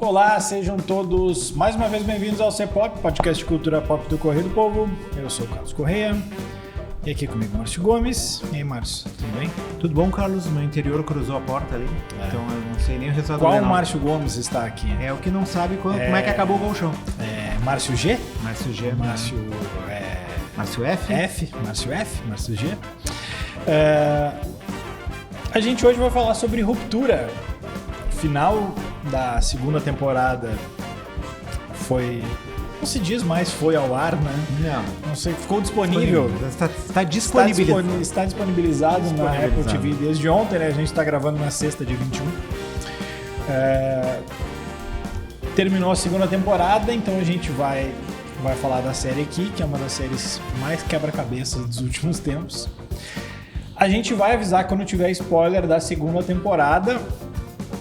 Olá, sejam todos mais uma vez bem-vindos ao C-Pop, podcast de cultura pop do Correio do Povo. Eu sou o Carlos Correia e aqui comigo Márcio Gomes. E aí, Márcio, tudo bem? Tudo bom, Carlos? Meu interior cruzou a porta ali, então eu não sei nem o resultado. Qual Márcio Gomes está aqui? É o que não sabe como é que acabou o colchão. Márcio G? Márcio G. Márcio F? Márcio G. A gente hoje vai falar sobre Ruptura. Final da segunda temporada foi... Não se diz mais foi ao ar, né? Não sei, ficou disponível. Está disponibilizado. Está disponibilizado na Apple TV desde ontem, né? A gente está gravando na sexta, dia 21. Terminou a segunda temporada, então a gente vai falar da série aqui, que é uma das séries mais quebra-cabeças dos últimos tempos. A gente vai avisar quando tiver spoiler da segunda temporada,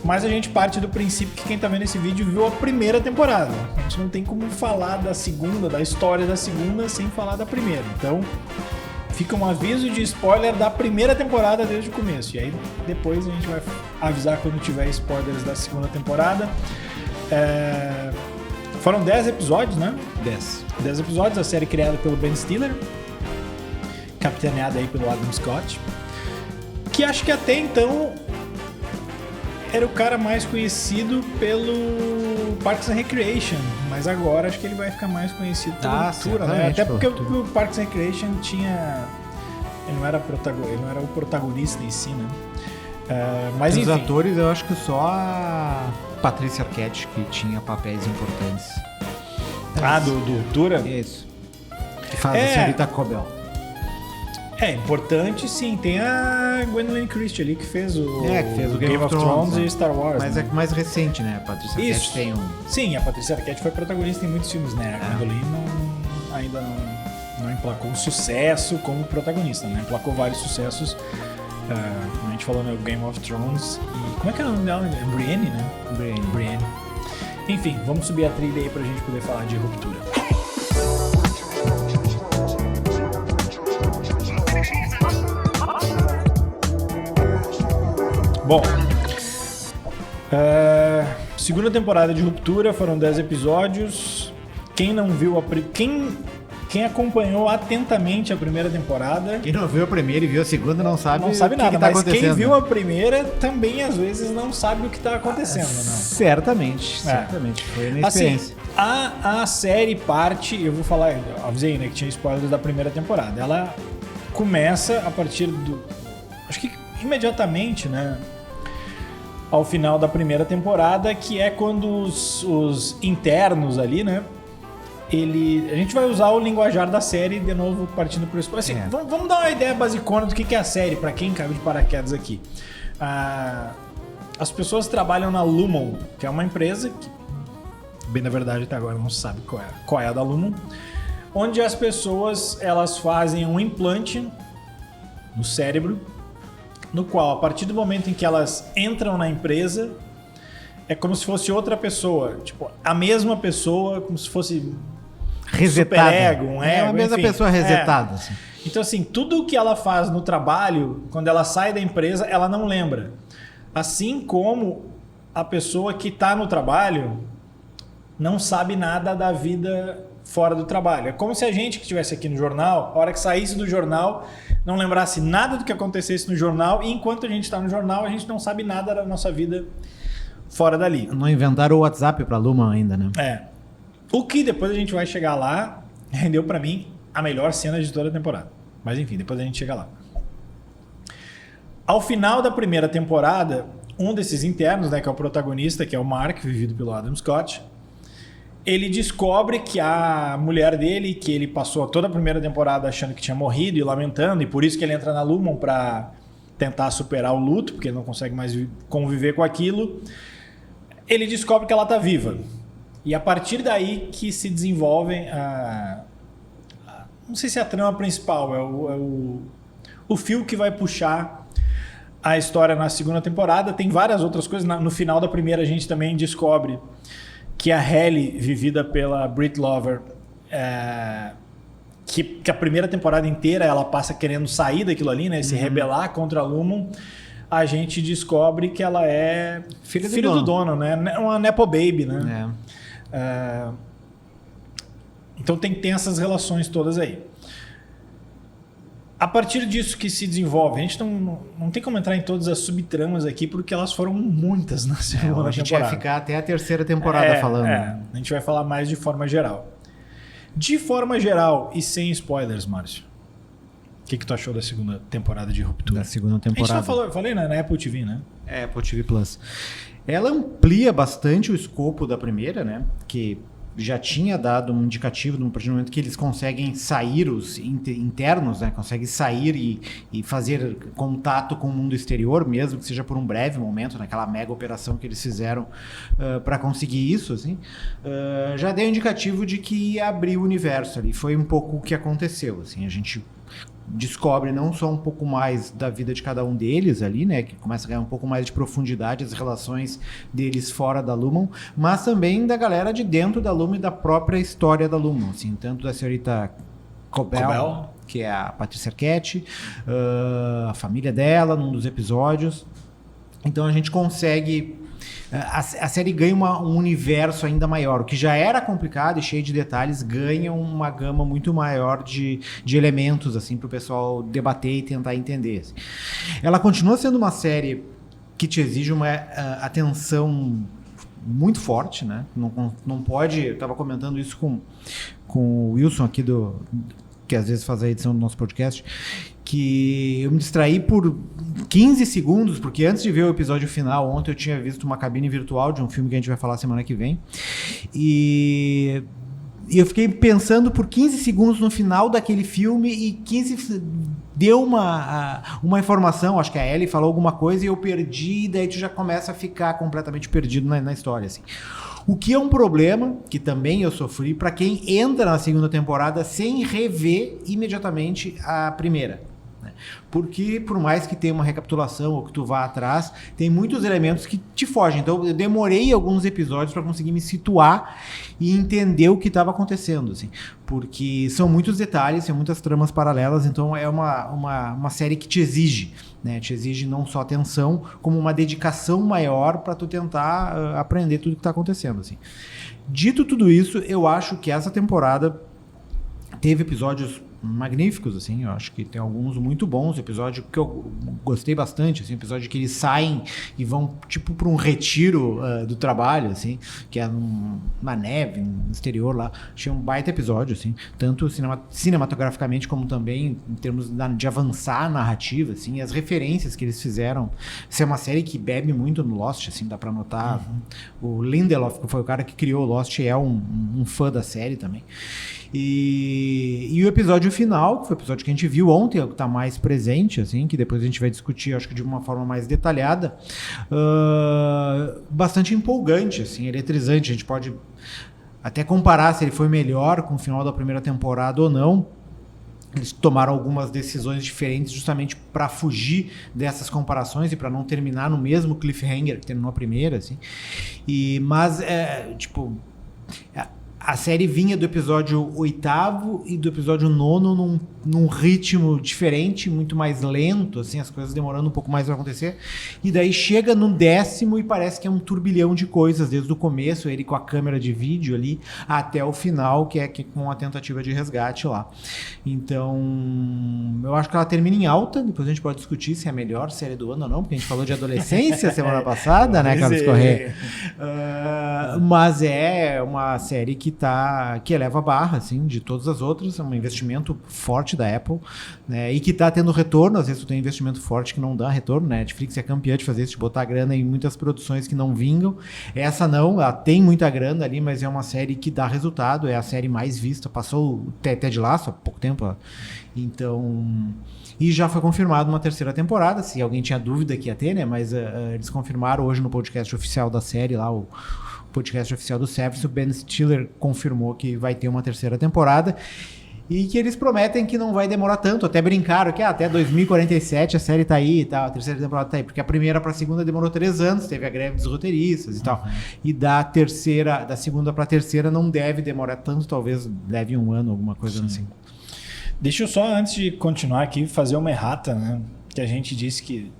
mas a gente parte do princípio que quem tá vendo esse vídeo viu a primeira temporada. A gente não tem como falar da segunda, da história da segunda, sem falar da primeira. Então, fica um aviso de spoiler da primeira temporada desde o começo. E aí, depois a gente vai avisar quando tiver spoilers da segunda temporada. Foram 10 episódios, né? 10 episódios, a série criada pelo Ben Stiller, capitaneada aí pelo Adam Scott, que acho que até então era o cara mais conhecido pelo Parks and Recreation, mas agora acho que ele vai ficar mais conhecido pela Ruptura, né? Até porque o Parks and Recreation tinha... Ele não era o protagonista em si, né? Mas enfim. Os atores, eu acho que só a Patrícia Arquette que tinha papéis importantes. Do Ruptura? Isso. Que faz a senhorita Cobell. Importante, sim. Tem a Gwendolyn Christie ali que fez o Game of Thrones e Star Wars. Mas né? é mais recente, né? A Patrícia Arquette tem um... Sim, a Patrícia Arquette foi protagonista em muitos filmes, né? A Gwendolyn ainda não emplacou um sucesso como protagonista, né? Emplacou vários sucessos. Como a gente falou no Game of Thrones. E como é que é o nome dela? É Brienne, né? Brienne. Enfim, vamos subir a trilha aí pra gente poder falar de Ruptura. Bom, segunda temporada de Ruptura, foram 10 episódios. Quem não viu quem acompanhou atentamente a primeira temporada... Quem não viu a primeira e viu a segunda não sabe nada, que tá mas acontecendo. Quem viu a primeira também às vezes não sabe o que está acontecendo. Não. Certamente, foi na experiência. Assim, a série parte, eu vou falar, eu avisei, né, que tinha spoilers da primeira temporada. Ela começa a partir do... Acho que imediatamente, né, ao final da primeira temporada, que é quando os internos ali, né, a gente vai usar o linguajar da série de novo, partindo por isso. Assim, vamos dar uma ideia basicona do que é a série, para quem caiu de paraquedas aqui. As pessoas trabalham na Lumon, que é uma empresa que, bem na verdade, até agora não se sabe qual é a da Lumon, onde as pessoas elas fazem um implante no cérebro, no qual, a partir do momento em que elas entram na empresa, é como se fosse outra pessoa. Tipo, a mesma pessoa, como se fosse resetada. Super ego, um ego, a mesma pessoa resetada. Assim. Então, assim, tudo o que ela faz no trabalho, quando ela sai da empresa, ela não lembra. Assim como a pessoa que está no trabalho não sabe nada da vida fora do trabalho. É como se a gente que estivesse aqui no jornal, a hora que saísse do jornal, não lembrasse nada do que acontecesse no jornal, e enquanto a gente está no jornal, a gente não sabe nada da nossa vida fora dali. Não inventaram o WhatsApp para Luma ainda, né? O que depois a gente vai chegar lá, rendeu para mim a melhor cena de toda a temporada. Mas enfim, depois a gente chega lá. Ao final da primeira temporada, um desses internos, né, que é o protagonista, que é o Mark, vivido pelo Adam Scott, ele descobre que a mulher dele, que ele passou toda a primeira temporada achando que tinha morrido e lamentando, e por isso que ele entra na Lumon para tentar superar o luto, porque ele não consegue mais conviver com aquilo, ele descobre que ela está viva. E a partir daí que se desenvolvem não sei se é a trama principal, é o fio que vai puxar a história na segunda temporada. Tem várias outras coisas. No final da primeira a gente também descobre que a Halle, vivida pela Britt Lover, que a primeira temporada inteira ela passa querendo sair daquilo ali, né? Se rebelar contra a Lumon. a gente descobre que ela é Filha do filha do dono. dono, né? Uma Nepo Baby, né? Então tem essas relações todas aí. A partir disso que se desenvolve, a gente não tem como entrar em todas as subtramas aqui, porque elas foram muitas na segunda temporada. A gente vai ficar até a terceira temporada falando. A gente vai falar mais de forma geral. De forma geral e sem spoilers, Márcio, o que tu achou da segunda temporada de Ruptura? Da segunda temporada. A gente eu falei na Apple TV, né? Apple TV Plus. Ela amplia bastante o escopo da primeira, né? Que já tinha dado um indicativo no momento que eles conseguem sair, os internos, né? Conseguem sair e fazer contato com o mundo exterior, mesmo que seja por um breve momento, naquela mega operação que eles fizeram para conseguir isso, assim, já deu indicativo de que ia abrir o universo ali. Foi um pouco o que aconteceu, assim, a gente descobre não só um pouco mais da vida de cada um deles ali, né, que começa a ganhar um pouco mais de profundidade as relações deles fora da Lumon, mas também da galera de dentro da Lumon e da própria história da Lumon, assim, tanto da senhorita Cobell, que é a Patrícia Arquette, a família dela num dos episódios. Então a gente consegue... A série ganha um universo ainda maior. O que já era complicado e cheio de detalhes ganha uma gama muito maior de elementos assim, para o pessoal debater e tentar entender. Assim. Ela continua sendo uma série que te exige uma atenção muito forte, né? Não pode... Eu estava comentando isso com o Wilson aqui, que às vezes faz a edição do nosso podcast, que eu me distraí por 15 segundos, porque antes de ver o episódio final, ontem eu tinha visto uma cabine virtual de um filme que a gente vai falar semana que vem, e eu fiquei pensando por 15 segundos no final daquele filme, e 15 deu uma informação, acho que a Ellie falou alguma coisa e eu perdi, e daí tu já começa a ficar completamente perdido na história, assim. O que é um problema, que também eu sofri, para quem entra na segunda temporada sem rever imediatamente a primeira. Né? Porque, por mais que tenha uma recapitulação ou que tu vá atrás, tem muitos elementos que te fogem. Então, eu demorei alguns episódios para conseguir me situar e entender o que estava acontecendo. Assim. Porque são muitos detalhes, são muitas tramas paralelas, então é uma série que te exige. Né? Te exige não só atenção, como uma dedicação maior para tu tentar aprender tudo que está acontecendo. Assim. Dito tudo isso, eu acho que essa temporada teve episódios magníficos, assim, eu acho que tem alguns muito bons, episódio que eu gostei bastante, assim, episódio que eles saem e vão, tipo, para um retiro do trabalho, assim, que é na neve, no exterior lá, achei um baita episódio, assim, tanto cinematograficamente como também em termos de avançar a narrativa, assim, as referências que eles fizeram, essa é uma série que bebe muito no Lost, assim, dá para notar, o Lindelof, que foi o cara que criou o Lost, é um fã da série também. E o episódio final, que foi o episódio que a gente viu ontem, é o que está mais presente, assim, que depois a gente vai discutir, acho que de uma forma mais detalhada, bastante empolgante, assim, eletrizante. A gente pode até comparar se ele foi melhor com o final da primeira temporada ou não. Eles tomaram algumas decisões diferentes justamente para fugir dessas comparações e para não terminar no mesmo cliffhanger que terminou a primeira, assim. Mas, a série vinha do episódio 8º e do episódio 9º num ritmo diferente, muito mais lento, assim, as coisas demorando um pouco mais para acontecer. E daí chega no 10º e parece que é um turbilhão de coisas, desde o começo, ele com a câmera de vídeo ali, até o final, que é com a tentativa de resgate lá. Então, eu acho que ela termina em alta, depois a gente pode discutir se é a melhor série do ano ou não, porque a gente falou de adolescência semana passada, né, Carlos Corrêa? Mas é uma série que eleva a barra, assim, de todas as outras, é um investimento forte da Apple, né, e que está tendo retorno. Às vezes tu tem investimento forte que não dá retorno, né? Netflix é campeã de fazer isso, de botar grana em muitas produções que não vingam. Essa não, ela tem muita grana ali, mas é uma série que dá resultado, é a série mais vista, passou o Ted Lasso há pouco tempo, então... E já foi confirmado uma terceira temporada, se alguém tinha dúvida que ia ter, né? Mas eles confirmaram hoje no podcast oficial da série, lá o podcast oficial do Service, o Ben Stiller confirmou que vai ter uma terceira temporada e que eles prometem que não vai demorar tanto. Até brincaram que até 2047 a série tá aí e tal, a terceira temporada tá aí, porque a primeira para a segunda demorou 3 anos, teve a greve dos roteiristas e tal. E da segunda para a terceira não deve demorar tanto, talvez leve 1 ano, alguma coisa assim. Deixa eu só, antes de continuar aqui, fazer uma errata, né? Que a gente disse que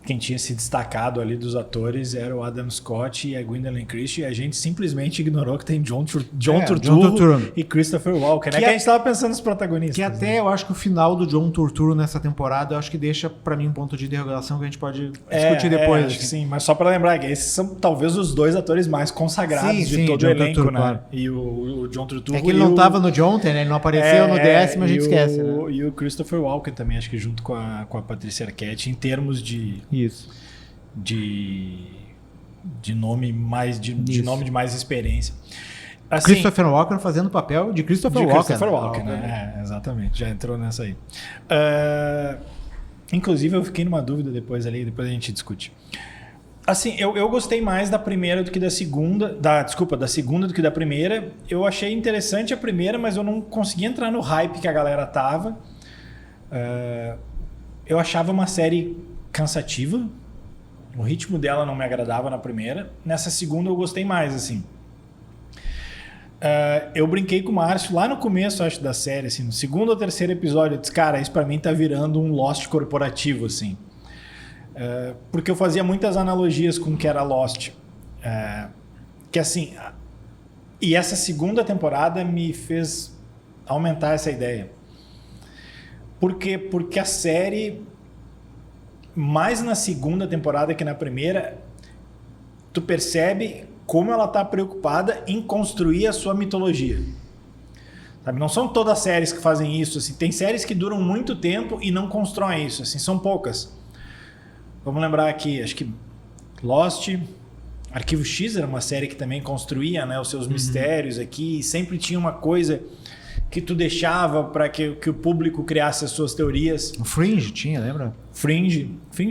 quem tinha se destacado ali dos atores era o Adam Scott e a Gwendolyn Christie, e a gente simplesmente ignorou que tem John Turturro e Christopher Walken, né? Que a gente estava pensando nos protagonistas. Que até eu acho que o final do John Turturro nessa temporada, eu acho que deixa pra mim um ponto de interrogação que a gente pode discutir depois. Acho que sim, mas só pra lembrar que esses são talvez os dois atores mais consagrados de todo o elenco, Turturro, né? Claro. E o John Turturro. É que ele não tava no Jonathan, né? Ele não apareceu no décimo, a gente esquece. Né? E o Christopher Walken também, acho que junto com a Patricia Arquette, em termos de nome mais de nome de mais experiência. Assim, Christopher Walken fazendo o papel de Christopher Walken. Né? Exatamente, já entrou nessa aí. Inclusive, eu fiquei numa dúvida depois a gente discute. Assim, eu gostei mais da primeira do que da segunda. Da segunda do que da primeira. Eu achei interessante a primeira, mas eu não consegui entrar no hype que a galera tava. Eu achava uma série cansativa. O ritmo dela não me agradava na primeira. Nessa segunda eu gostei mais, assim. Eu brinquei com o Márcio lá no começo, acho, da série, assim, no segundo ou terceiro episódio. Eu disse, cara, isso pra mim tá virando um Lost corporativo, assim. Porque eu fazia muitas analogias com o que era Lost. Que assim... E essa segunda temporada me fez aumentar essa ideia. Por quê? Porque a série... mais na segunda temporada que na primeira, tu percebe como ela está preocupada em construir a sua mitologia. Sabe? Não são todas as séries que fazem isso. Assim. Tem séries que duram muito tempo e não constroem isso. Assim, são poucas. Vamos lembrar aqui, acho que Lost, Arquivo X era uma série que também construía, né, os seus mistérios aqui. E sempre tinha uma coisa... que tu deixava para que o público criasse as suas teorias. O Fringe tinha, lembra? Fringe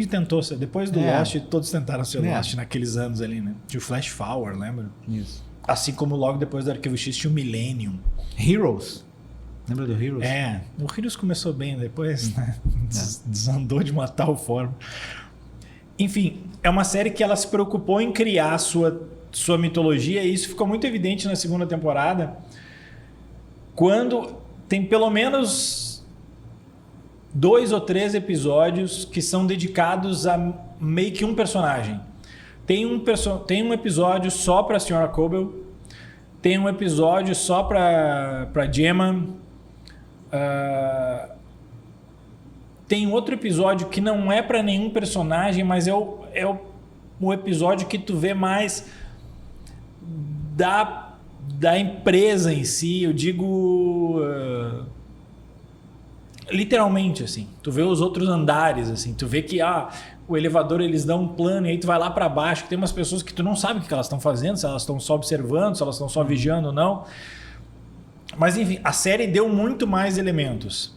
tentou ser. Depois do Lost, todos tentaram ser Lost naqueles anos ali, né? Tinha o Flash Forward, lembra? Isso. Assim como logo depois do Arquivo X tinha o Millennium. Heroes. Lembra do Heroes? O Heroes começou bem, depois né? Desandou de uma tal forma. Enfim, é uma série que ela se preocupou em criar a sua mitologia, e isso ficou muito evidente na segunda temporada, quando tem pelo menos 2 ou 3 episódios que são dedicados a meio que um personagem. Tem um episódio só para a Sra. Cobel, tem um episódio só para Gemma, tem outro episódio que não é para nenhum personagem, mas é o episódio que tu vê mais da empresa em si, eu digo literalmente, assim. Tu vê os outros andares, assim. Tu vê que o elevador, eles dão um plano e aí tu vai lá para baixo, que tem umas pessoas que tu não sabe o que elas estão fazendo, se elas estão só observando, se elas estão só vigiando ou não. Mas enfim, a série deu muito mais elementos.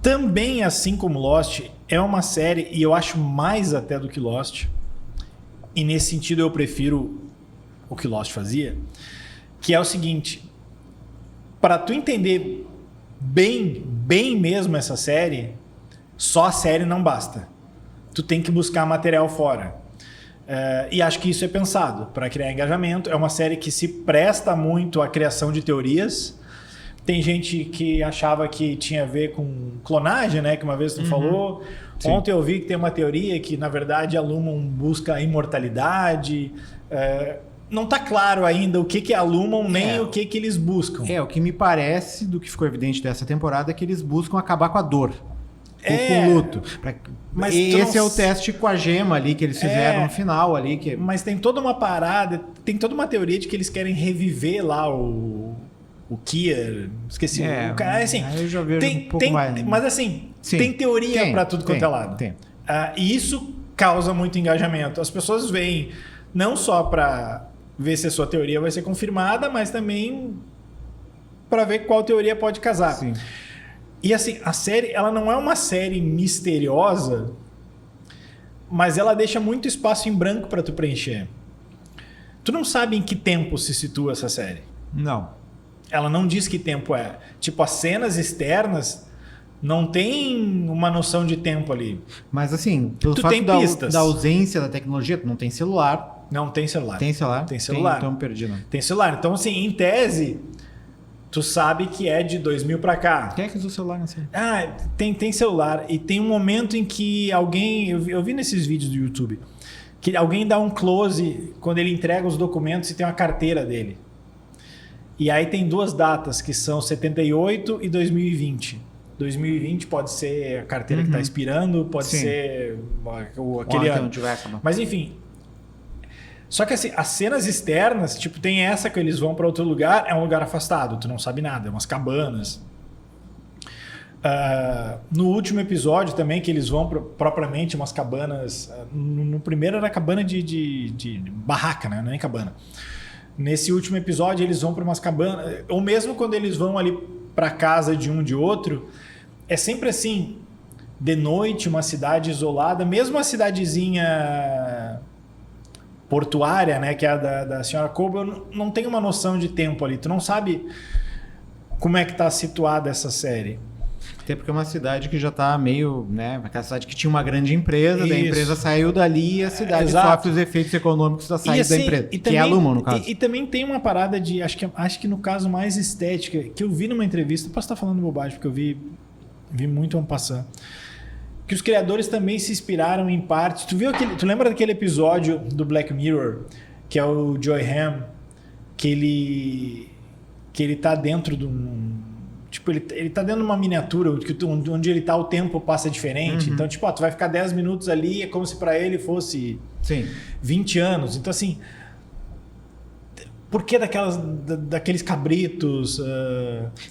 Também, assim como Lost, é uma série, e eu acho mais até do que Lost, e nesse sentido eu prefiro o que Lost fazia, que é o seguinte: para tu entender bem mesmo essa série, só a série não basta. Tu tem que buscar material fora. E acho que isso é pensado para criar engajamento. É uma série que se presta muito à criação de teorias. Tem gente que achava que tinha a ver com clonagem, né? Que uma vez tu falou. Sim. Ontem eu vi que tem uma teoria que, na verdade, a Lumon busca a imortalidade. Não está claro ainda o que é a Lumon, nem o que eles buscam. O que me parece, do que ficou evidente dessa temporada, é que eles buscam acabar com a dor. Com o luto. Mas esse é o teste com a gema ali que eles fizeram no final ali. Mas tem toda uma parada, tem toda uma teoria de que eles querem reviver lá o Kier, esqueci. O cara, assim, eu já vejo um pouco mais. Mas assim, tem teoria para tudo quanto é lado. E isso causa muito engajamento. As pessoas veem não só para ver se a sua teoria vai ser confirmada, mas também para ver qual teoria pode casar. Sim. E assim, a série, ela não é uma série misteriosa, mas ela deixa muito espaço em branco para tu preencher. Tu não sabe em que tempo se situa essa série. Não. Ela não diz que tempo é. Tipo, as cenas externas não tem uma noção de tempo ali. Mas assim, pelo fato da ausência da tecnologia, tu não tem celular. Não tem celular. Tem celular? Tem celular. Então perdi, não. Tem celular. Então, assim, em tese, tu sabe que é de 2000 pra cá. Quem é que usa o celular na série? Tem celular. E tem um momento em que alguém... Eu vi nesses vídeos do YouTube. Que alguém dá um close quando ele entrega os documentos e tem uma carteira dele. E aí tem 2 datas, que são 78 e 2020. 2020 pode ser a carteira que está expirando, pode ser aquele ano. Mas enfim. Só que assim, as cenas externas, tipo, tem essa que eles vão para outro lugar, é um lugar afastado, tu não sabe nada, é umas cabanas. No último episódio também, que eles vão propriamente umas cabanas. No primeiro era cabana de barraca, né? Não é nem cabana. Nesse último episódio eles vão para umas cabanas, ou mesmo quando eles vão ali para casa de um de outro, é sempre assim, de noite, uma cidade isolada, mesmo a cidadezinha portuária, né, que é a da senhora Coble, não tem uma noção de tempo ali, tu não sabe como é que está situada essa série. Até porque é uma cidade que já está meio, né, aquela cidade que tinha uma grande empresa, daí a empresa saiu dali e a cidade sofre os efeitos econômicos da saída da empresa, que também, é a Lumon, no caso. E também tem uma parada de, acho que no caso mais estética, que eu vi numa entrevista, posso estar falando bobagem, porque eu vi muito en passant, que os criadores também se inspiraram em parte. Tu lembra daquele episódio do Black Mirror, que é o Joy Ham, que ele tá dentro de um... Tipo, ele tá dentro de uma miniatura, onde ele tá, o tempo passa diferente. Então, tipo, tu vai ficar 10 minutos ali, é como se para ele fosse 20 anos. Então, assim, por que daqueles cabritos?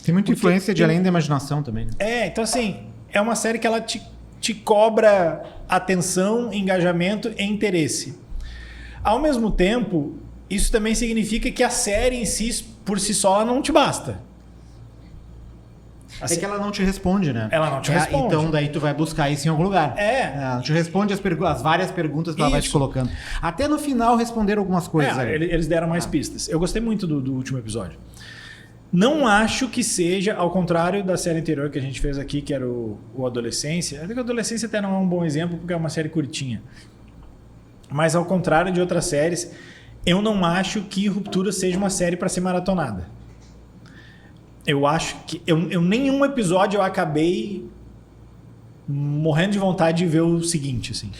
Tem muita influência de Além da Imaginação também. Né? Então, assim, é uma série que ela te cobra atenção, engajamento e interesse. Ao mesmo tempo, isso também significa que a série em si, por si só, ela não te basta. Assim, é que ela não te responde, né? Ela não te responde. Então daí tu vai buscar isso em algum lugar. Ela te responde as várias perguntas que ela vai te colocando. Até no final responderam algumas coisas. Eles deram mais pistas. Eu gostei muito do último episódio. Não acho que seja, ao contrário da série anterior que a gente fez aqui, que era o Adolescência. Até que a Adolescência até não é um bom exemplo, porque é uma série curtinha. Mas ao contrário de outras séries, eu não acho que Ruptura seja uma série para ser maratonada. Eu acho que... nenhum episódio eu acabei morrendo de vontade de ver o seguinte, assim.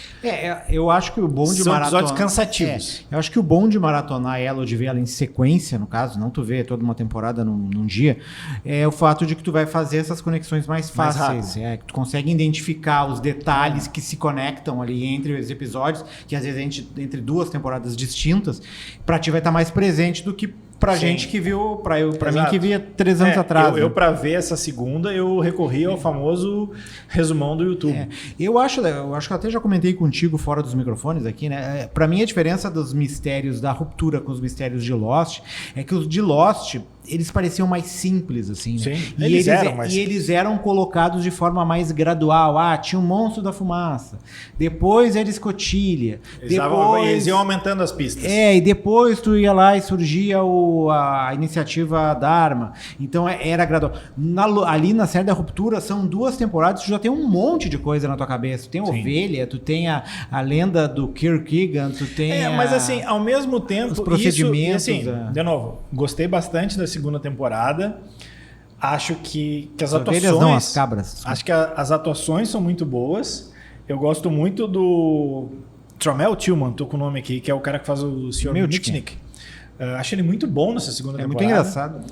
Eu acho que o bom de São maratonar... episódios cansativos. Eu acho que o bom de maratonar ela, ou de ver ela em sequência, no caso, não tu vê toda uma temporada num dia, é o fato de que tu vai fazer essas conexões mais fáceis. Que tu consegue identificar os detalhes que se conectam ali entre os episódios, que às vezes entre 2 temporadas distintas, pra ti vai estar mais presente do que pra gente que viu, pra mim que via 3 anos atrás. Eu pra ver essa segunda, eu recorri ao famoso resumão do YouTube. Eu acho que eu até já comentei contigo fora dos microfones aqui, né? Pra mim a diferença dos mistérios da Ruptura com os mistérios de Lost é que os de Lost, eles pareciam mais simples, assim, né? Sim, eles eram colocados de forma mais gradual. Tinha um monstro da fumaça. Depois era escotilha. Eles iam aumentando as pistas. E depois tu ia lá e surgia a iniciativa Dharma. Então era gradual. Ali na série da Ruptura, são 2 temporadas, tu já tem um monte de coisa na tua cabeça. Tu tem Ovelha, tu tem a lenda do Kierkegaard, tu tem mas assim, ao mesmo tempo... Os procedimentos... de novo, gostei bastante da segunda temporada. Acho que as atuações... Não, as cabras. Acho que as atuações são muito boas. Eu gosto muito do Tromel Tillman, tô com o nome aqui, que é o cara que faz o Sr. Mitnick. Acho ele muito bom nessa segunda temporada. É muito engraçado.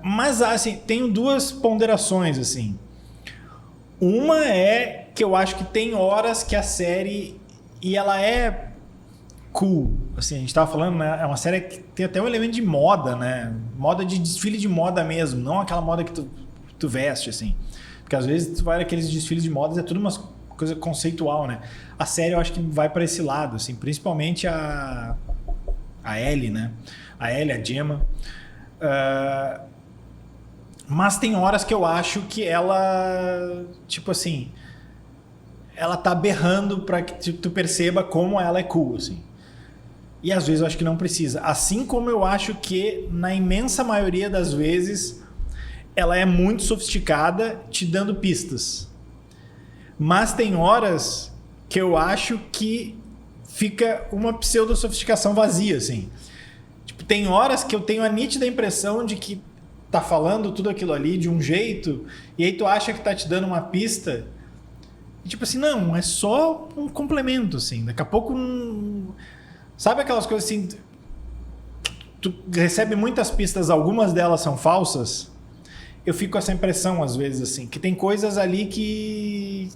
Mas, assim, tenho 2 ponderações, assim. Uma é que eu acho que tem horas que a série... E ela é cool. Assim, a gente tava falando, né? É uma série que tem até um elemento de moda, né? Moda de desfile de moda mesmo. Não aquela moda que tu veste, assim. Porque às vezes tu vai naqueles desfiles de modas, é tudo uma coisa conceitual, né? A série eu acho que vai para esse lado, assim. Principalmente a Ellie, né? A Ellie, a Gemma. Mas tem horas que eu acho que ela... Tipo assim... Ela tá berrando para que tu perceba como ela é cool, assim. E às vezes eu acho que não precisa. Assim como eu acho que, na imensa maioria das vezes, ela é muito sofisticada, te dando pistas. Mas tem horas que eu acho que fica uma pseudo-sofisticação vazia, assim. Tipo, tem horas que eu tenho a nítida impressão de que tá falando tudo aquilo ali de um jeito, e aí tu acha que tá te dando uma pista, e tipo assim, não, é só um complemento, assim. Daqui a pouco, sabe aquelas coisas assim, tu recebe muitas pistas, algumas delas são falsas, eu fico com essa impressão às vezes, assim, que tem coisas ali que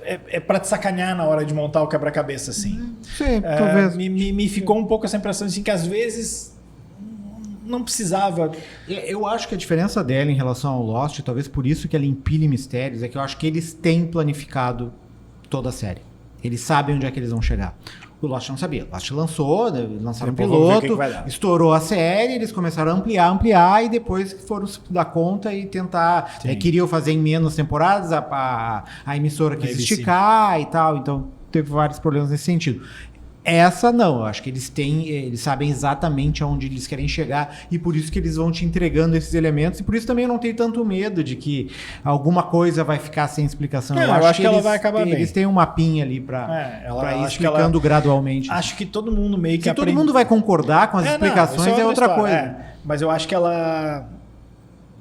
é pra te sacanear na hora de montar o quebra-cabeça, assim. Sim, talvez. Me ficou um pouco essa impressão, assim, que às vezes não precisava. Eu acho que a diferença dela em relação ao Lost, talvez por isso que ela empilha mistérios, é que eu acho que eles têm planificado toda a série. Eles sabem onde é que eles vão chegar. O Lost não sabia. O Lost lançou, lançaram o piloto, estourou a série, eles começaram a ampliar e depois foram se dar conta e tentar... queriam fazer em menos temporadas, a emissora quis esticar e tal, então teve vários problemas nesse sentido. Essa não, eu acho que eles sabem exatamente aonde eles querem chegar e por isso que eles vão te entregando esses elementos e por isso também eu não tenho tanto medo de que alguma coisa vai ficar sem explicação. Eu acho que ela vai acabar bem. Eles têm um mapinha ali pra ir explicando gradualmente. Acho que todo mundo meio que Se todo mundo vai concordar com as explicações é outra coisa. Mas eu acho que ela...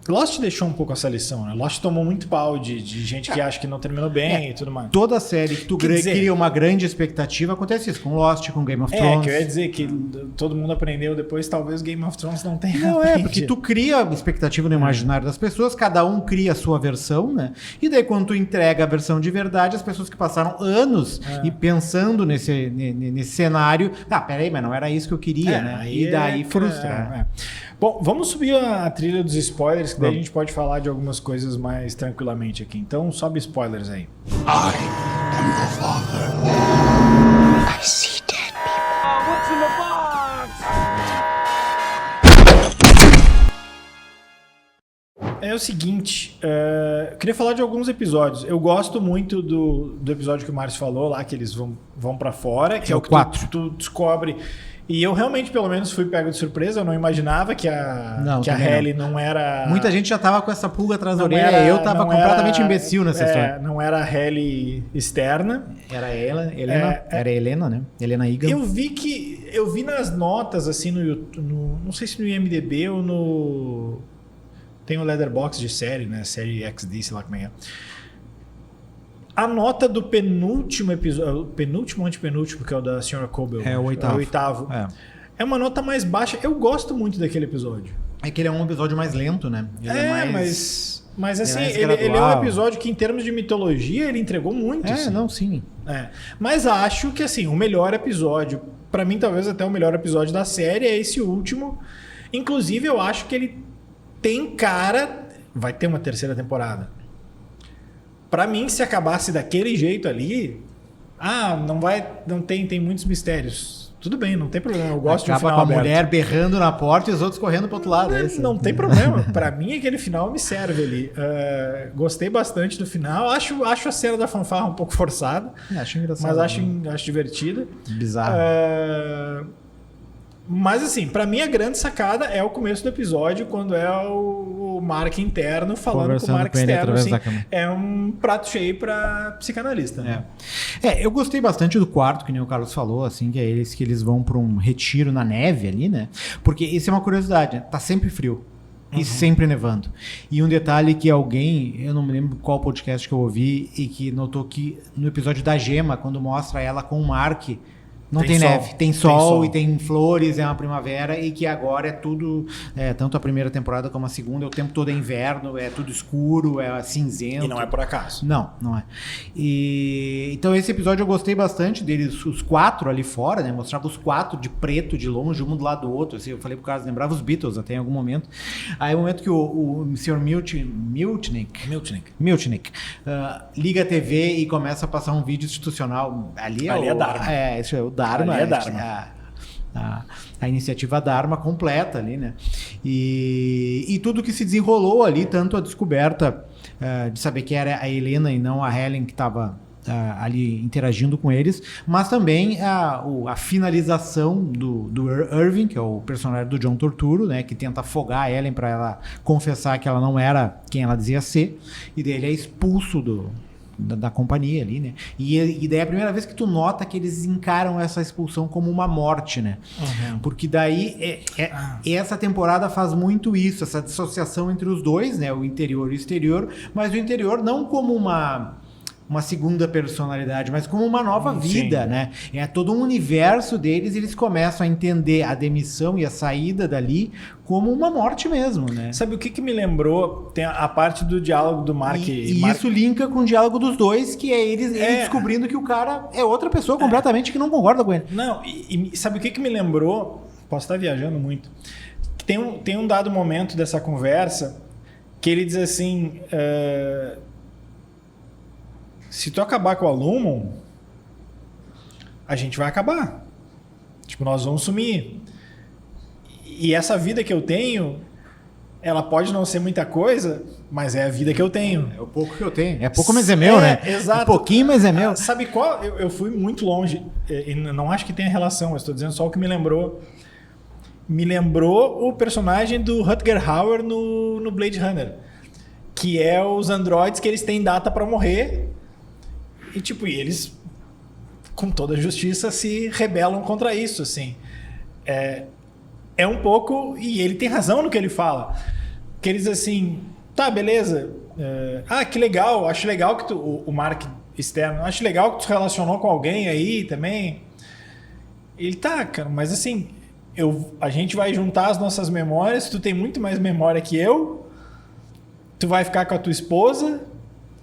Lost deixou um pouco essa lição, né? Lost tomou muito pau de gente que acha que não terminou bem e tudo mais. Toda série que tu cria uma grande expectativa, acontece isso com Lost, com Game of Thrones. Que eu ia dizer que todo mundo aprendeu depois, talvez Game of Thrones não tenha. Não, porque tu cria expectativa no imaginário das pessoas, cada um cria a sua versão, né? E daí quando tu entrega a versão de verdade, as pessoas que passaram anos e pensando nesse cenário, peraí, mas não era isso que eu queria, né? E daí frustra. Bom, vamos subir a trilha dos spoilers, que daí a gente pode falar de algumas coisas mais tranquilamente aqui. Então, sobe spoilers aí. I am your father. I see dead people. What's in the box? É o seguinte, eu queria falar de alguns episódios. Eu gosto muito do episódio que o Márcio falou lá, que eles vão pra fora, que é o que 4. Tu descobre... E eu realmente, pelo menos, fui pego de surpresa. Eu não imaginava que a Halle não era... Muita gente já tava com essa pulga atrás da orelha. Eu tava completamente imbecil nessa história. Não era a Halle externa. Era ela, Helena. Era a Helena, né? Helena Egan. Eu vi nas notas, assim, no YouTube... Não sei se no IMDb ou no... Tem o Letterboxd de série, né? Série XD, sei lá como é. A nota do penúltimo episódio, penúltimo, antepenúltimo, que é o da Sra. Cobel. É o oitavo. É uma nota mais baixa. Eu gosto muito daquele episódio. É que ele é um episódio mais lento, né? Mas assim, ele é um episódio que, em termos de mitologia, ele entregou muito. Sim. Mas acho que, assim, o melhor episódio, pra mim, talvez até o melhor episódio da série, é esse último. Inclusive, eu acho que ele tem cara... Vai ter uma terceira temporada. Pra mim, se acabasse daquele jeito ali, não tem muitos mistérios. Tudo bem, não tem problema. Eu gosto de um final com a aberto. mulher berrando na porta e os outros correndo pro outro lado. Não tem problema. Pra mim, aquele final me serve ali. Gostei bastante do final. Acho a cena da fanfarra um pouco forçada. Acho engraçado. Mas acho divertida. Bizarro. Mas assim, pra mim a grande sacada é o começo do episódio, quando é o Mark interno falando com o Mark externo. Assim, é um prato cheio pra psicanalista. Né? Eu gostei bastante do quarto, que nem o Carlos falou, assim, que é eles vão pra um retiro na neve ali, né? Porque isso é uma curiosidade, né? Tá sempre frio. E sempre nevando. E um detalhe que eu não me lembro qual podcast que eu ouvi, e que notou que no episódio da Gemma, quando mostra ela com o Mark... Não tem neve, tem sol e tem flores, é uma primavera, e que agora é tudo, tanto a primeira temporada como a segunda, o tempo todo é inverno, é tudo escuro, é cinzento. E não é por acaso. Não é. Então esse episódio eu gostei bastante deles, os 4 ali fora, né? Mostrava os 4 de preto, de longe, um do lado do outro. Assim, eu falei pro Carlos, lembrava os Beatles até em algum momento. Aí o momento que o Sr. Miltnick liga a TV e começa a passar um vídeo institucional. Ali é Dharma. Isso é o Dharma, a iniciativa Dharma completa ali, né? E tudo que se desenrolou ali, tanto a descoberta de saber que era a Helena e não a Helen que estava ali interagindo com eles, mas também a finalização do Irving, que é o personagem do John Turturro, né? Que tenta afogar a Helen para ela confessar que ela não era quem ela dizia ser, e daí ele é expulso da companhia ali, né? E daí é a primeira vez que tu nota que eles encaram essa expulsão como uma morte, né? Porque daí essa temporada faz muito isso, essa dissociação entre os dois, né? O interior e o exterior, mas o interior não como uma segunda personalidade, mas como uma nova vida, Sim. né? É todo um universo deles, e eles começam a entender a demissão e a saída dali como uma morte mesmo, né? Sabe o que me lembrou? Tem a parte do diálogo do Mark. E isso linka com o diálogo dos dois, que é ele descobrindo que o cara é outra pessoa completamente que não concorda com ele. Não, e sabe o que me lembrou? Posso estar viajando muito. Tem um dado momento dessa conversa que ele diz assim... se tu acabar com a Lumon, a gente vai acabar. Tipo, nós vamos sumir. E essa vida que eu tenho, ela pode não ser muita coisa, mas é a vida que eu tenho. É o pouco que eu tenho. É pouco, mas é meu, né? Exato. Um pouquinho, mas é meu. Sabe qual? Eu fui muito longe. E não acho que tenha relação, mas estou dizendo só o que me lembrou. Me lembrou o personagem do Rutger Hauer no Blade Runner. Que é os androides que eles têm data para morrer. E tipo, eles, com toda a justiça, se rebelam contra isso, assim. É um pouco... E ele tem razão no que ele fala. Que eles, assim... Tá, beleza. Que legal. Acho legal que o Mark externo... Acho legal que tu se relacionou com alguém aí também. Ele tá, cara. Mas, assim... A gente vai juntar as nossas memórias. Tu tem muito mais memória que eu. Tu vai ficar com a tua esposa.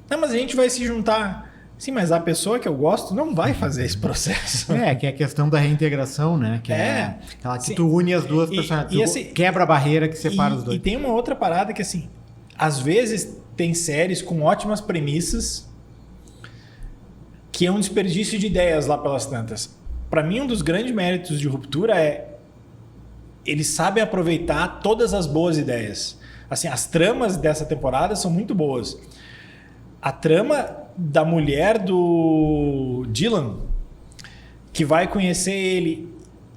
Não, mas a gente vai se juntar... Sim, mas a pessoa que eu gosto não vai fazer esse processo. Que é a questão da reintegração, né? Que é aquela que tu une as duas personalidades, tu assim, quebra a barreira que separa os dois. E tem uma outra parada que, assim, às vezes tem séries com ótimas premissas que é um desperdício de ideias lá pelas tantas. Para mim, um dos grandes méritos de Ruptura é eles sabem aproveitar todas as boas ideias. Assim, as tramas dessa temporada são muito boas. A trama da mulher do Dylan, que vai conhecer ele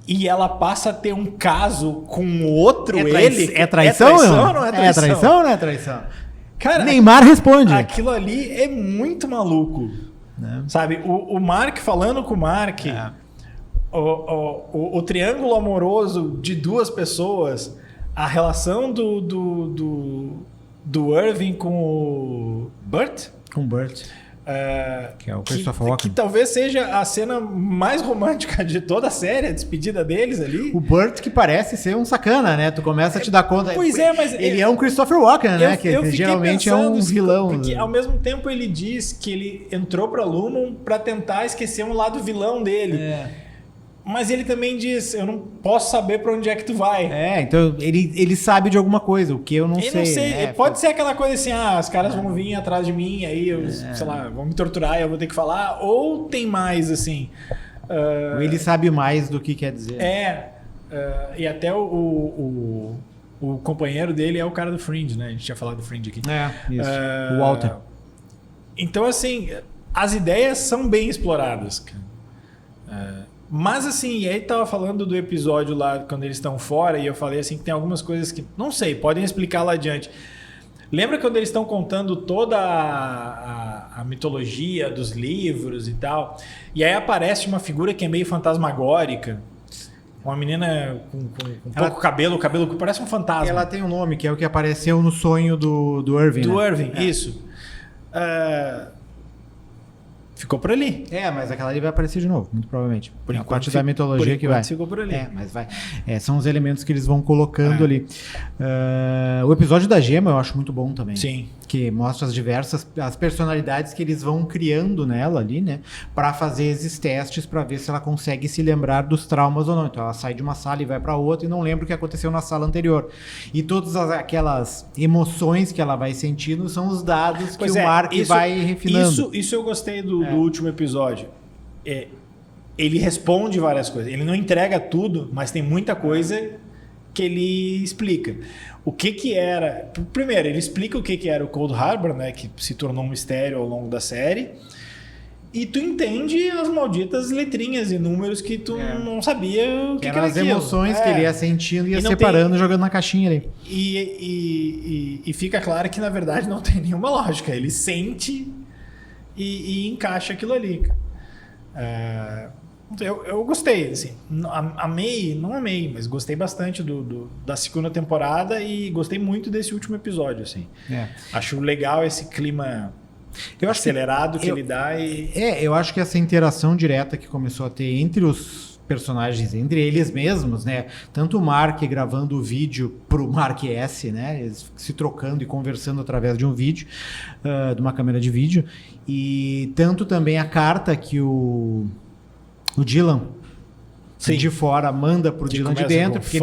e ela passa a ter um caso com outro ele. É traição ou não é traição? É traição ou não é traição? Cara, Neymar responde. Aquilo ali é muito maluco. Sabe? O Mark falando com o Mark, o triângulo amoroso de duas pessoas, a relação do Irving com o Burt. Com o Burt. Que é o Christopher Walken. Que talvez seja a cena mais romântica de toda a série, a despedida deles ali. O Burt que parece ser um sacana, né? Tu começa a te dar conta. Pois é, mas... Ele é um Christopher Walken, né? Que geralmente é um vilão. Porque ao mesmo tempo ele diz que ele entrou pra Lumon pra tentar esquecer um lado vilão dele. Mas ele também diz, eu não posso saber pra onde é que tu vai. Então ele sabe de alguma coisa, o que eu não sei. Não sei. Né? Pode ser aquela coisa assim, os caras vão vir atrás de mim, aí eu, sei lá, vão me torturar e eu vou ter que falar. Ou tem mais, assim... ele sabe mais do que quer dizer. E até o companheiro dele é o cara do Fringe, né? A gente tinha falado do Fringe aqui. Isso. O Walter. Então, assim, as ideias são bem exploradas, cara. Mas assim, e aí tava falando do episódio lá quando eles estão fora, e eu falei assim que tem algumas coisas que, não sei, podem explicar lá adiante. Lembra quando eles estão contando toda a mitologia dos livros e tal? E aí aparece uma figura que é meio fantasmagórica. Uma menina com pouco cabelo, o cabelo que parece um fantasma. Ela tem um nome, que é o que apareceu no sonho do Irving. Do né? Irving, isso. Ficou por ali. Mas aquela ali vai aparecer de novo, muito provavelmente. Por a enquanto, parte da mitologia que vai. Ficou por ali. Mas vai. São os elementos que eles vão colocando ali. O episódio da Gema eu acho muito bom também. Sim. Que mostra as personalidades que eles vão criando nela ali, né? Pra fazer esses testes pra ver se ela consegue se lembrar dos traumas ou não. Então ela sai de uma sala e vai pra outra e não lembra o que aconteceu na sala anterior. E todas aquelas emoções que ela vai sentindo são os dados que o Mark vai refinando. Isso eu gostei do último episódio. Ele responde várias coisas. Ele não entrega tudo, mas tem muita coisa que ele explica. O que era... Primeiro, ele explica o que era o Cold Harbor, né? Que se tornou um mistério ao longo da série. E tu entende as malditas letrinhas e números que tu não sabia o que era as aquilo. Emoções que ele ia sentindo e ia separando, jogando na caixinha ali. E fica claro que, na verdade, não tem nenhuma lógica. Ele sente e encaixa aquilo ali. Eu gostei, assim, não amei, mas gostei bastante da segunda temporada e gostei muito desse último episódio, assim. Acho legal esse clima acelerado que ele dá. Eu acho que essa interação direta que começou a ter entre os personagens, entre eles mesmos, né? Tanto o Mark gravando o vídeo pro Mark S, né? Eles se trocando e conversando através de um vídeo, de uma câmera de vídeo, e tanto também a carta que o Dylan de fora manda pro Dylan de dentro, porque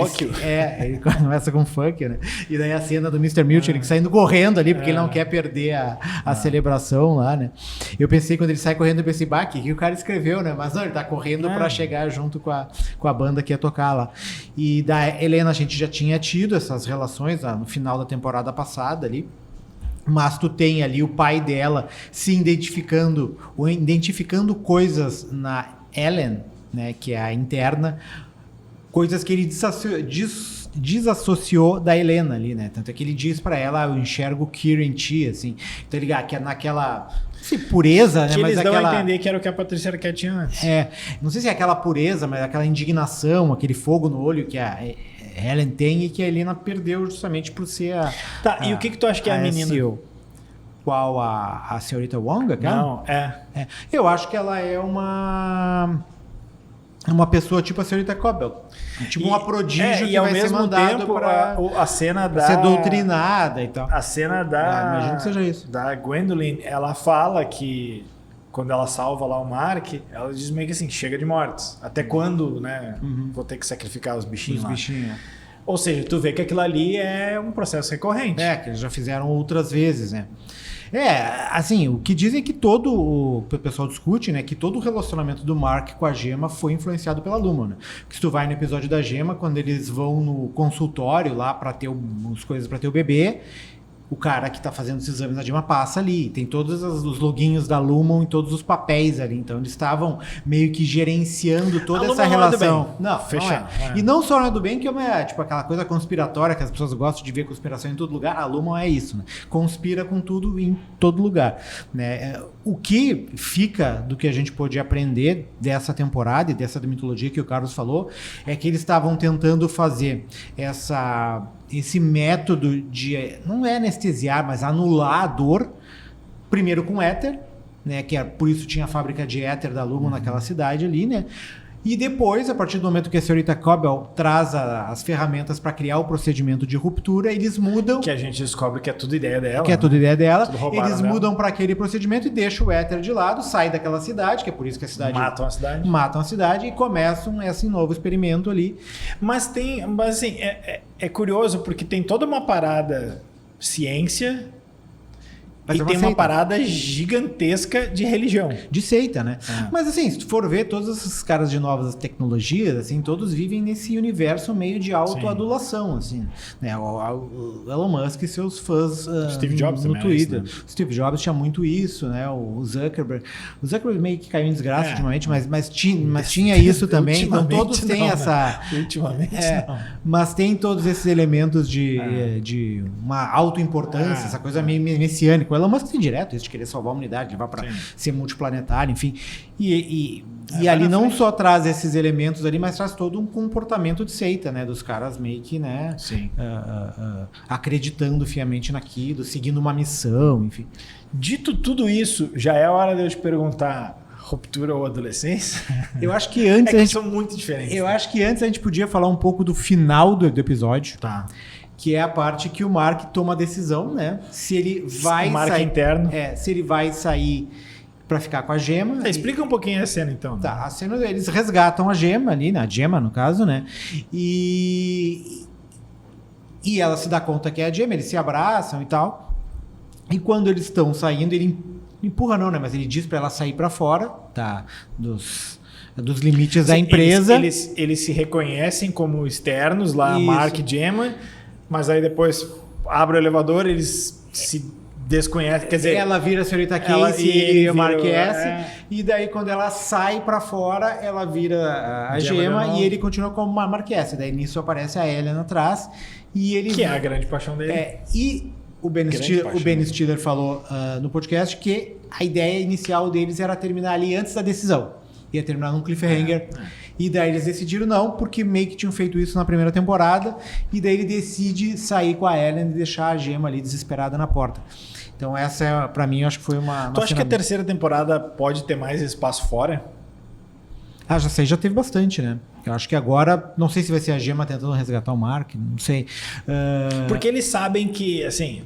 ele começa com fuck, né? E daí a cena do Mr. Milch, ele saindo correndo ali, porque ele não quer perder a celebração lá, né? Eu pensei, quando ele sai correndo, eu pensei, que o cara escreveu, né? Mas não, ele tá correndo pra chegar junto com a banda que ia tocar lá. E da Helena, a gente já tinha tido essas relações no final da temporada passada ali. Mas tu tem ali o pai dela se identificando coisas na Ellen, né, que é a interna, coisas que ele desassociou da Helena ali, né? Tanto é que ele diz pra ela, eu enxergo o Kira em ti, assim. Então ele que é naquela pureza, né? Que mas eles dão aquela... a entender que era o que a Patrícia Arquette tinha antes. Não sei se é aquela pureza, mas aquela indignação, aquele fogo no olho que a Ellen tem e que a Helena perdeu justamente por ser e o que tu acha que é a menina? SEO. Qual a senhorita Wong, cara? Não, Eu acho que ela é uma pessoa tipo a senhorita Cobbel. Tipo uma prodígio que ao vai ser mesmo mandado tempo pra a cena ser doutrinada e tal. A cena imagino que seja isso. Da Gwendolyn, ela fala que quando ela salva lá o Mark, ela diz meio que assim, chega de mortes. Até quando, né? Vou ter que sacrificar os bichinhos lá. Ou seja, tu vê que aquilo ali é um processo recorrente. Que eles já fizeram outras vezes, né? Assim, o que dizem é que o pessoal discute, né, que todo o relacionamento do Mark com a Gemma foi influenciado pela Luma, né? Porque se tu vai no episódio da Gemma, quando eles vão no consultório lá para ter as coisas para ter o bebê, o cara que tá fazendo os exames da Gemma passa ali, tem todos os loginhos da Lumon em todos os papéis ali, então eles estavam meio que gerenciando toda essa relação. Não, fechado. E não só não é do bem, que é tipo aquela coisa conspiratória que as pessoas gostam de ver conspiração em todo lugar. A Lumon é isso, né? Conspira com tudo em todo lugar, né? O que fica do que a gente pôde aprender dessa temporada e dessa mitologia que o Carlos falou é que eles estavam tentando fazer esse método de, não é anestesiar, mas anular a dor, primeiro com éter, né, que por isso tinha a fábrica de éter da Lumon naquela cidade ali, né? E depois, a partir do momento que a senhorita Cobbel traz as ferramentas para criar o procedimento de ruptura, eles mudam... Que a gente descobre que é tudo ideia dela. Eles mudam para aquele procedimento e deixam o éter de lado, sai daquela cidade, que é por isso que a cidade... Matam a cidade e começam esse novo experimento ali. Mas assim, é curioso porque tem toda uma parada ciência... Mas tem uma parada gigantesca de religião. De seita, né? Mas assim, se tu for ver, todos esses caras de novas tecnologias, assim, todos vivem nesse universo meio de autoadulação, assim. Né? O Elon Musk e seus fãs Steve Jobs no Twitter. Isso, né? O Steve Jobs tinha muito isso, né? O Zuckerberg. O Zuckerberg meio que caiu em desgraça ultimamente, mas tinha isso também. Então todos têm essa... Ultimamente não. Mas tem todos esses elementos de uma autoimportância, essa coisa meio messiânica. O Elon Musk tem direto isso de querer salvar a humanidade, levar para ser multiplanetário, enfim. E ali não só traz esses elementos ali, mas traz todo um comportamento de seita, né? Dos caras meio que, né? Acreditando fiamente naquilo, seguindo uma missão, enfim. Dito tudo isso, já é hora de eu te perguntar... Ruptura ou adolescência? Eu acho que antes... são muito diferentes. Eu acho que antes a gente podia falar um pouco do final do episódio. Tá. Que é a parte que o Mark toma a decisão, né? Se ele vai sair... interno. Se ele vai sair para ficar com a Gemma. Explica um pouquinho a cena, então. Tá, a cena eles resgatam a Gemma ali, né? A Gemma, no caso, né? E ela se dá conta que é a Gemma, eles se abraçam e tal. E quando eles estão saindo, ele empurra não, né? Mas ele diz para ela sair para fora, tá? Dos limites da empresa. Eles se reconhecem como externos lá, Isso. Mark e Gemma, mas aí depois abre o elevador, eles se desconhecem, quer dizer... Ela vira a senhorita Casey e ele o Mark S. E daí quando ela sai para fora, ela vira a Gemma e ele continua como Mark S. Daí nisso aparece a Ellen atrás e ele... Que é a grande paixão dele. E o Ben Stiller falou no podcast que a ideia inicial deles era terminar ali antes da decisão. Ia terminar num cliffhanger. E daí eles decidiram não, porque meio que tinham feito isso na primeira temporada. E daí ele decide sair com a Ellen e deixar a Gemma ali desesperada na porta. Então essa, pra mim, eu acho que foi uma Tu acha que a terceira temporada pode ter mais espaço fora? Já teve bastante, né? Eu acho que agora, não sei se vai ser a Gemma tentando resgatar o Mark, não sei. Porque eles sabem que, assim...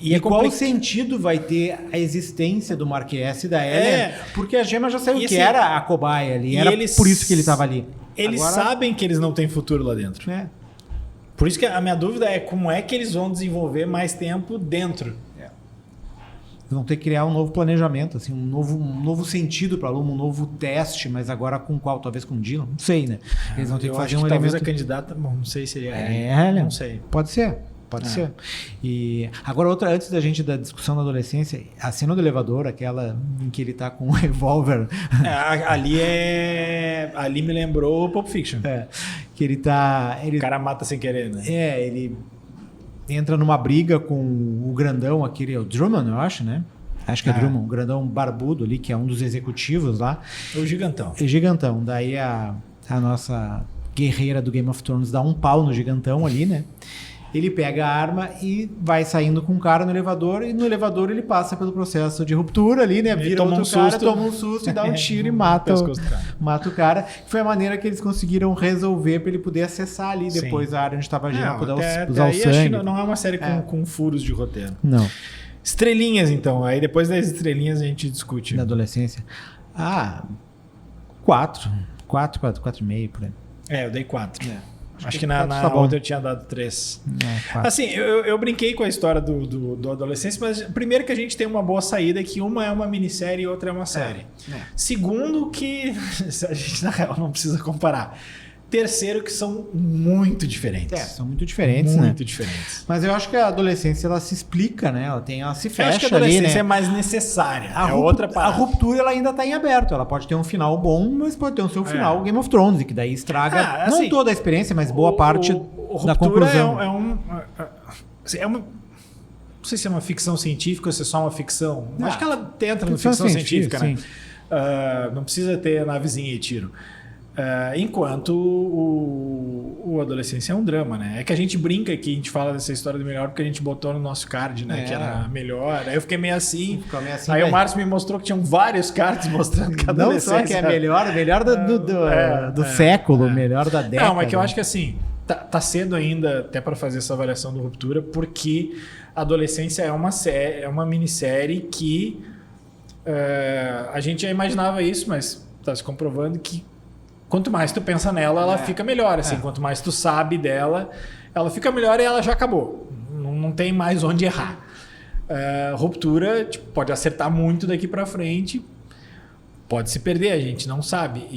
E qual sentido vai ter a existência do Marquess e da Ellen? Porque a Gemma já saiu que era a cobaia ali. Era por isso que ele estava ali. Eles sabem que eles não têm futuro lá dentro. Por isso que a minha dúvida é como é que eles vão desenvolver mais tempo dentro. Eles vão ter que criar um novo planejamento, assim, um novo sentido para a Luma, um novo teste, mas agora com qual? Talvez com o Dylan? Não sei, né? Eles vão ter que fazer um talvez elemento... a candidata... Bom, não sei se não sei. Pode ser. E agora antes da discussão da adolescência, a cena do elevador, aquela em que ele tá com um revólver. Ali me lembrou Pulp Fiction. Que ele tá... O cara mata sem querer, né? Ele entra numa briga com o grandão, aquele, o Drummond, eu acho, né? Acho que é Drummond, um grandão barbudo ali, que é um dos executivos lá. O gigantão. Gigantão. Daí a nossa guerreira do Game of Thrones dá um pau no gigantão ali, né? Ele pega a arma e vai saindo com o cara no elevador, e no elevador ele passa pelo processo de ruptura ali, né? Vira toma outro cara, toma um susto e dá um tiro e mata o cara. Foi a maneira que eles conseguiram resolver para ele poder acessar ali depois a área onde estava a Gemma, poder usar o sangue. Acho que não é uma série com furos de roteiro. Não. Estrelinhas, então. Aí depois das estrelinhas a gente discute. Na adolescência. 4,5 por aí. Eu dei 4. Acho que na outra eu tinha dado 3. Assim, eu brinquei com a história do adolescência, mas primeiro que a gente tem uma boa saída, que uma é uma minissérie e outra é uma série. Segundo que a gente, na real, não precisa comparar. Terceiro, que são muito diferentes. São muito diferentes, né? Muito diferentes. Mas eu acho que a adolescência, ela se explica, né? Ela se fecha ali, né? Eu acho que a adolescência é mais necessária. Outra parada. A ruptura, ela ainda tá em aberto. Ela pode ter um final bom, mas pode ter um seu final Game of Thrones, que daí estraga não toda a experiência, mas boa parte da conclusão. Não sei se é uma ficção científica ou se é só uma ficção. Acho que ela entra na ficção científica, né? Não precisa ter navezinha e tiro. Enquanto o Adolescência é um drama, né? É que a gente brinca aqui, a gente fala dessa história do melhor porque a gente botou no nosso card, né? Que era melhor. Aí eu fiquei meio assim. Aí o Márcio me mostrou que tinham vários cards mostrando que a Adolescência... Não só que é melhor do século, melhor da década. Não, mas que eu acho que assim, tá cedo ainda até para fazer essa avaliação do Ruptura, porque a Adolescência é uma minissérie que a gente já imaginava isso, mas tá se comprovando que quanto mais tu pensa nela, ela fica melhor. Assim, quanto mais tu sabe dela, ela fica melhor e ela já acabou. Não tem mais onde errar. Ruptura pode acertar muito daqui pra frente, pode se perder, a gente não sabe.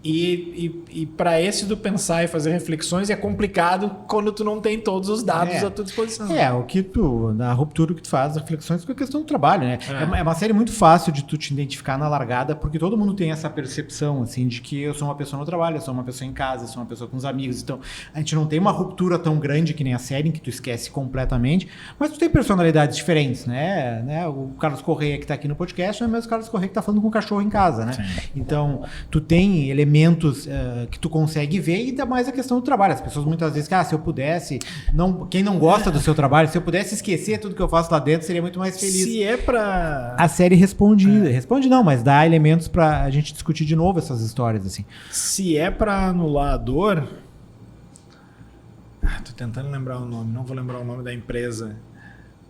E para esse do pensar e fazer reflexões é complicado quando tu não tem todos os dados à tua disposição. O que na ruptura o que tu faz, as reflexões com a questão do trabalho, né? É uma série muito fácil de tu te identificar na largada, porque todo mundo tem essa percepção, assim, de que eu sou uma pessoa no trabalho, eu sou uma pessoa em casa, eu sou uma pessoa com os amigos. Então, a gente não tem uma ruptura tão grande que nem a série, em que tu esquece completamente, mas tu tem personalidades diferentes, né? O Carlos Correia que tá aqui no podcast não é o mesmo Carlos Correia que tá falando com o cachorro em casa, né? Sim. Então, tu tem elementos que tu consegue ver, e ainda mais a questão do trabalho. As pessoas muitas vezes se eu pudesse, quem não gosta do seu trabalho, se eu pudesse esquecer tudo que eu faço lá dentro, seria muito mais feliz. Se é pra... A série responde não, mas dá elementos pra a gente discutir de novo essas histórias, assim. Se é pra anular a dor... tô tentando lembrar o nome, não vou lembrar o nome da empresa.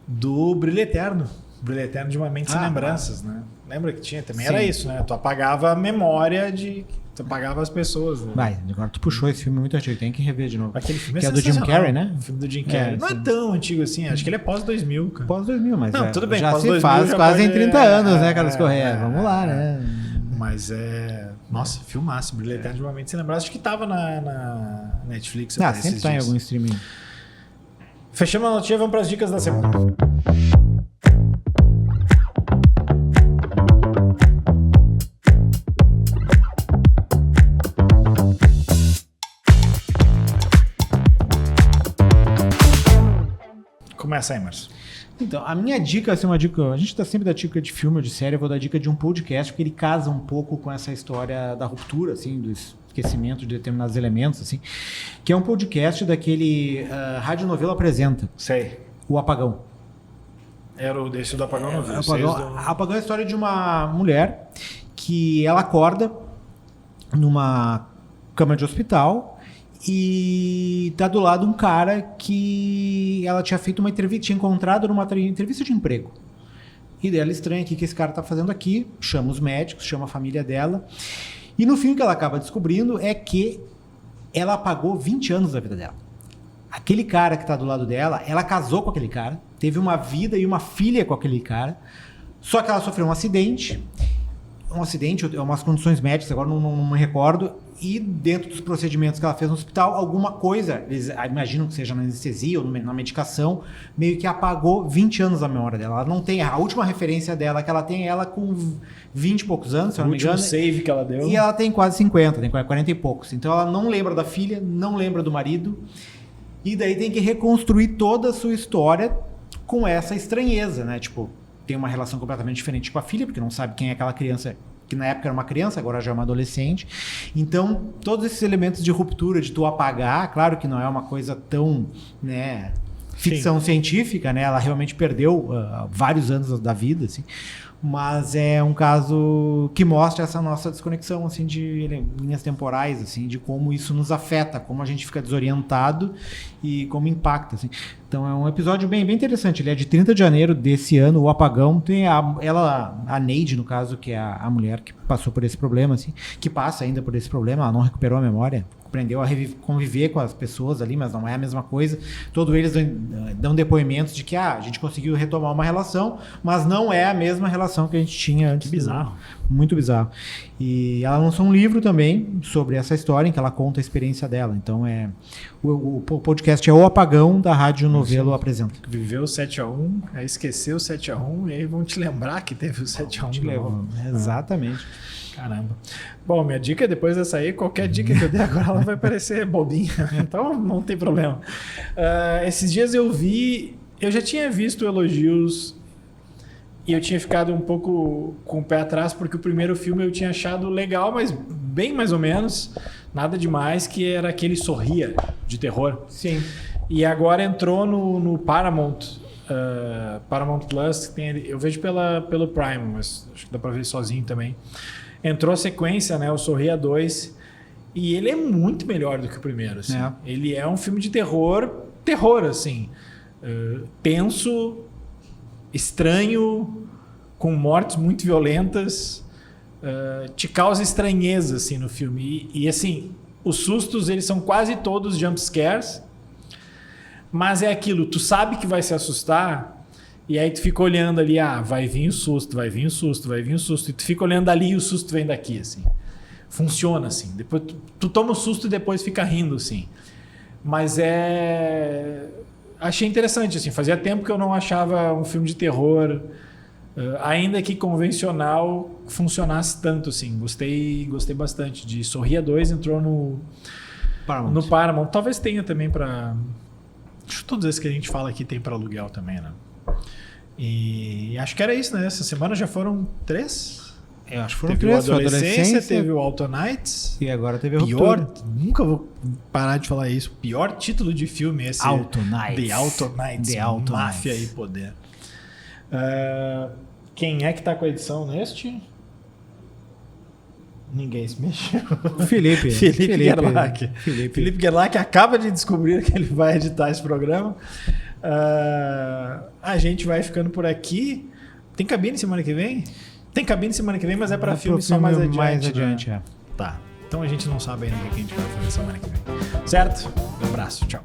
Do Brilho Eterno. Brilho Eterno de uma Mente Sem Lembranças, né? Lembra que tinha? Também era isso, né? Tu apagava a memória tu apagava as pessoas. Né? Agora tu puxou esse filme muito antigo, tem que rever de novo. Aquele filme que é do Jim Carrey, né? O filme do Jim Carrey. Não é tão antigo assim, acho que ele é pós-2000, cara. Pós-2000, mas não, tudo bem, já se faz quase em 30 anos, né, Carlos Correia? Vamos lá, né? Mas nossa, filmaço, Brilho Eterno de uma Mente Sem Lembranças. Acho que tava na Netflix. Sempre tá em algum streaming. Fechamos a notícia, vamos para as dicas da semana. Começa aí, Márcio. Então, a minha dica, assim, uma dica, a gente dá sempre da dica de filme ou de série, eu vou dar dica de um podcast, porque ele casa um pouco com essa história da ruptura, assim, do esquecimento de determinados elementos, assim, que é um podcast daquele Rádio Novelo Apresenta, Sei. O Apagão. Era o desse do Apagão, não vi. Apagão é a história de uma mulher que ela acorda numa cama de hospital e tá do lado um cara que ela tinha feito uma entrevista, tinha encontrado numa entrevista de emprego. E daí ela estranha o que esse cara tá fazendo aqui, chama os médicos, chama a família dela. E no fim o que ela acaba descobrindo é que ela apagou 20 anos da vida dela. Aquele cara que tá do lado dela, ela casou com aquele cara, teve uma vida e uma filha com aquele cara, só que ela sofreu um acidente, umas condições médicas, agora não me recordo, e dentro dos procedimentos que ela fez no hospital, alguma coisa, eles imaginam que seja na anestesia ou na medicação, meio que apagou 20 anos da memória dela. Ela não tem, a última referência dela que ela tem é ela com 20 e poucos anos, se eu não me engano. O último save que ela deu. E ela tem quase 50, tem 40 e poucos. Então ela não lembra da filha, não lembra do marido, e daí tem que reconstruir toda a sua história com essa estranheza, né? Tipo, tem uma relação completamente diferente com a filha, porque não sabe quem é aquela criança, que na época era uma criança, agora já é uma adolescente. Então, todos esses elementos de ruptura, de tu apagar, claro que não é uma coisa tão, né, ficção científica, né? Ela realmente perdeu vários anos da vida, assim. Mas é um caso que mostra essa nossa desconexão, assim, de linhas temporais, assim, de como isso nos afeta, como a gente fica desorientado e como impacta, assim. Então é um episódio bem interessante. Ele é de 30 de janeiro desse ano, O Apagão. Tem a Neide, no caso, que é a mulher que passou por esse problema, assim, que passa ainda por esse problema, ela não recuperou a memória, aprendeu a conviver com as pessoas ali, mas não é a mesma coisa. Todos eles dão depoimentos de que a gente conseguiu retomar uma relação, mas não é a mesma relação que a gente tinha antes. Que bizarro. Muito bizarro. E ela lançou um livro também sobre essa história, em que ela conta a experiência dela. Então o podcast é O Apagão, da Rádio Novelo Apresenta. Viveu o 7x1, aí esqueceu o 7x1, e aí vão te lembrar que teve o 7x1. Exatamente. Caramba. Bom, minha dica depois dessa aí, qualquer dica que eu der agora, ela vai parecer bobinha. Então não tem problema. Esses dias eu já tinha visto elogios e eu tinha ficado um pouco com o pé atrás, porque o primeiro filme eu tinha achado legal, mas bem mais ou menos, nada demais, que era aquele Sorria, de terror. Sim. E agora entrou no Paramount Plus, eu vejo pelo Prime, mas acho que dá pra ver sozinho também. Entrou a sequência, né, o Sorria 2, e ele é muito melhor do que o primeiro. Assim. É. Ele é um filme de terror, assim, tenso, estranho, com mortes muito violentas, te causa estranheza assim, no filme. E assim, os sustos eles são quase todos jump scares, mas é aquilo, tu sabe que vai se assustar, e aí tu fica olhando ali, vai vir o susto, vai vir o susto, vai vir o susto, e tu fica olhando ali e o susto vem daqui, assim. Funciona assim. Depois tu toma o susto e depois fica rindo, assim. Mas achei interessante, assim. Fazia tempo que eu não achava um filme de terror, ainda que convencional, funcionasse tanto, assim. Gostei bastante de Sorria 2, entrou no Paramount. Talvez tenha também para... Acho que todos esses que a gente fala aqui tem para aluguel também, né? E acho que era isso, né? Essa semana já foram 3? Eu acho que foram teve 3. o Adolescência, teve o Alto Nights. E agora teve a Ruptura. Nunca vou parar de falar isso. Pior título de filme esse. Alto Nights. The Alto Nights. Máfia e Poder. Quem é que tá com a edição neste? Ninguém se mexeu. Felipe Gerlach. Felipe Gerlach acaba de descobrir que ele vai editar esse programa. A gente vai ficando por aqui. Tem cabine semana que vem? Tem cabine semana que vem, mas é para filme só mais adiante. Né? Tá. Então a gente não sabe ainda o que a gente vai fazer semana que vem. Certo? Um abraço. Tchau.